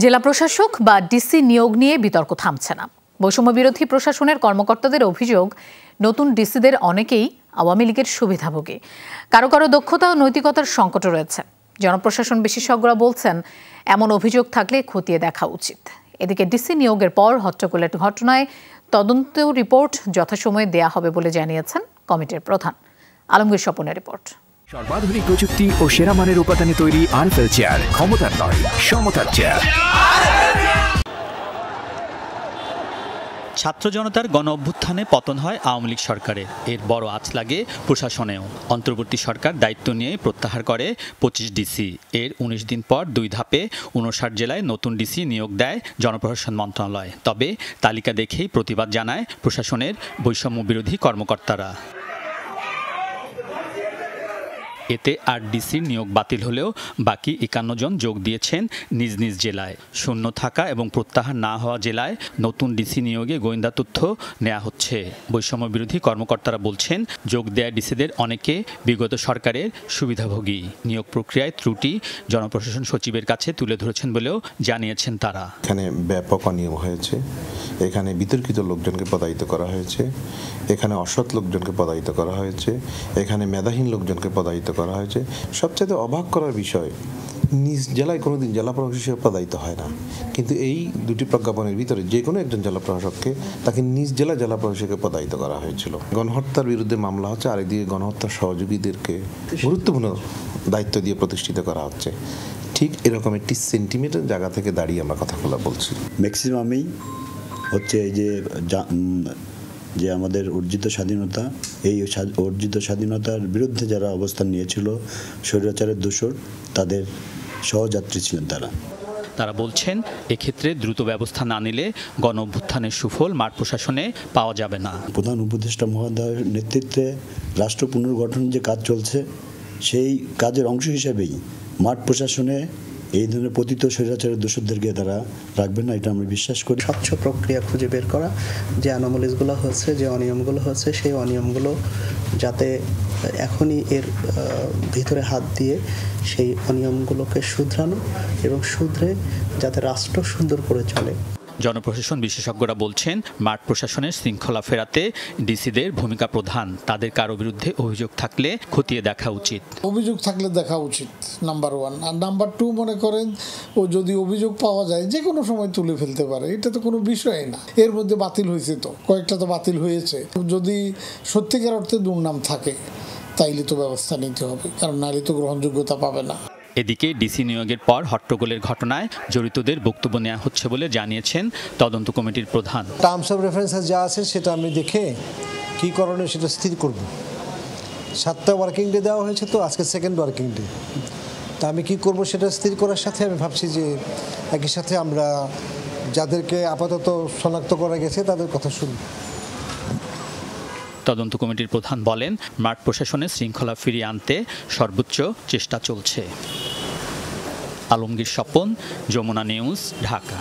জেলা প্রশাসক বা ডিসি নিয়োগ নিয়ে বিতর্ক থামছে না। বৈষম্য বিরোধী প্রশাসনের কর্মকর্তাদের অভিযোগ, নতুন ডিসিদের অনেকেই আওয়ামী লীগের সুবিধাভোগী। কারো কারো দক্ষতা ও নৈতিকতার সংকট রয়েছে। জনপ্রশাসন বিশেষজ্ঞরা বলছেন, এমন অভিযোগ থাকলে খতিয়ে দেখা উচিত। এদিকে ডিসি নিয়োগের পর হট্টগোলের ঘটনায় তদন্ত রিপোর্ট যথাসময়ে দেয়া হবে বলে জানিয়েছেন কমিটির প্রধান। আলমগীর স্বপনের রিপোর্ট। সর্বাধুনিক প্রযুক্তি ও সেরা মানের উপাদানে তৈরি আরএফএল চেয়ার, ক্ষমতার নয় সমতার চেয়ার। ছাত্র জনতার গণ অভ্যুত্থানে পতন হয় আওয়ামী লীগ সরকারের। এর বড় আঁচ লাগে প্রশাসনেও। অন্তর্বর্তী সরকার দায়িত্ব নিয়ে প্রত্যাহার করে 25 ডিসি। এর 19 দিন পর 2 ধাপে 59 জেলায় নতুন ডিসি নিয়োগ দেয় জনপ্রশাসন মন্ত্রণালয়। তবে তালিকা দেখেই প্রতিবাদ জানায় প্রশাসনের বৈষম্য বিরোধী কর্মকর্তারা। এতে 8 ডিসির নিয়োগ বাতিল হলেও বাকি 51 জন যোগ দিয়েছেন নিজ নিজ জেলায়। শূন্য থাকা এবং প্রত্যাহার না হওয়া জেলায় নতুন ডিসি নিয়োগে গোয়েন্দা তথ্য নেওয়া হচ্ছে। বৈষম্য বিরোধী কর্মকর্তারা বলছেন, যোগ দেয়া ডিসিদের অনেকে বিগত সরকারের সুবিধাভোগী। নিয়োগ প্রক্রিয়ায় ত্রুটি জনপ্রশাসন সচিবের কাছে তুলে ধরেছেন বলেও জানিয়েছেন তারা। এখানে ব্যাপক অনিয়ম হয়েছে, এখানে বিতর্কিত লোকজনকে পদায়িত করা হয়েছে, এখানে অসৎ লোকজনকে পদায়িত করা হয়েছে, এখানে মেধাহীন লোকজনকে পদায়িত করা হয়েছে। সবচেয়ে অবাক করার বিষয়, নিজ জেলায় কোনোদিন জেলা প্রশাসক হিসেবে পদায়িত হয় না, কিন্তু এই দুটি প্রজ্ঞাপনের ভিতরে যে কোনো একজন জেলা প্রশাসককে তাকে নিজ জেলা প্রশাসকে পদায়িত করা হয়েছিল। গণহত্যার বিরুদ্ধে মামলা হচ্ছে, আরেকদিকে গণহত্যার সহযোগীদেরকে গুরুত্বপূর্ণ দায়িত্ব দিয়ে প্রতিষ্ঠিত করা হচ্ছে। ঠিক এরকম একটি সেন্টিমিটার জায়গা থেকে দাঁড়িয়ে আমরা কথাগুলো বলছি। ম্যাক্সিমামই হচ্ছে এই যে আমাদের অর্জিত স্বাধীনতা, এই অর্জিত স্বাধীনতার বিরুদ্ধে যারা অবস্থান নিয়েছিল, স্বৈরাচারের দোসর, তাদের সহযাত্রী ছিলেন তারা বলছেন, এক্ষেত্রে দ্রুত ব্যবস্থা না নিলে গণ অভ্যুত্থানের সুফল মাঠ প্রশাসনে পাওয়া যাবে না। প্রধান উপদেষ্টা মহোদয়ের নেতৃত্বে রাষ্ট্র পুনর্গঠন যে কাজ চলছে, সেই কাজের অংশ হিসেবেই মাঠ প্রশাসনে এই ধরনের পতিত স্বৈরাচারের দোষরদেরকে তারা রাখবেন না, এটা আমরা বিশ্বাস করি। স্বচ্ছ প্রক্রিয়া খুঁজে বের করা, যে অ্যানোমালিসগুলো হচ্ছে, যে অনিয়মগুলো হচ্ছে, সেই অনিয়মগুলো যাতে এখনই এর ভিতরে হাত দিয়ে সেই অনিয়মগুলোকে শুধরানো এবং শুধরে যাতে রাষ্ট্র সুন্দর করে চলে। জনপ্রশাসন বিশেষজ্ঞরা বলছেন, মাঠ প্রশাসনের শৃঙ্খলা ফেরাতে ডিসিদের ভূমিকা প্রধান। তাদের কারো বিরুদ্ধে অভিযোগ থাকলে খতিয়ে দেখা উচিত। অভিযোগ থাকলে দেখা উচিত, নাম্বার 1। আর নাম্বার 2, মনে করেন ও যদি অভিযোগ পাওয়া যায় যে কোনো সময় তুলে ফেলতে পারে, এটা তো কোনো বিষয় না। এর মধ্যে বাতিল হয়েছে, তো কয়েকটা তো বাতিল হয়েছে। যদি সত্যিকার অর্থে দুর্নাম থাকে তাইলে তো ব্যবস্থা নিতে হবে, কারণ নারী তো গ্রহণযোগ্যতা পাবে না। এদিকে ডিসি নিয়োগের পর হট্টগোলের ঘটনায় জড়িতদের বক্তব্য নেওয়া হচ্ছে বলে জানিয়েছেন তদন্ত কমিটির প্রধান। টার্মস অফ রেফারেন্স যা আছে সেটা আমি দেখে কি করণীয় সেটা স্থির করব। 7টা ওয়ার্কিং ডে দেওয়া হয়েছে, তো আজকে 2nd ওয়ার্কিং ডে। তা আমি কি করব সেটা স্থির করার সাথে আমি ভাবছি যে একই সাথে আমরা যাদেরকে আপাতত শনাক্ত করা গেছে তাদের কথা শুনব। তদন্ত কমিটির প্রধান বলেন, মাঠ প্রশাসনের শৃঙ্খলা ফিরিয়ে আনতে সর্বোচ্চ চেষ্টা চলছে। আলমগীর স্বপন, যমুনা নিউজ, ঢাকা।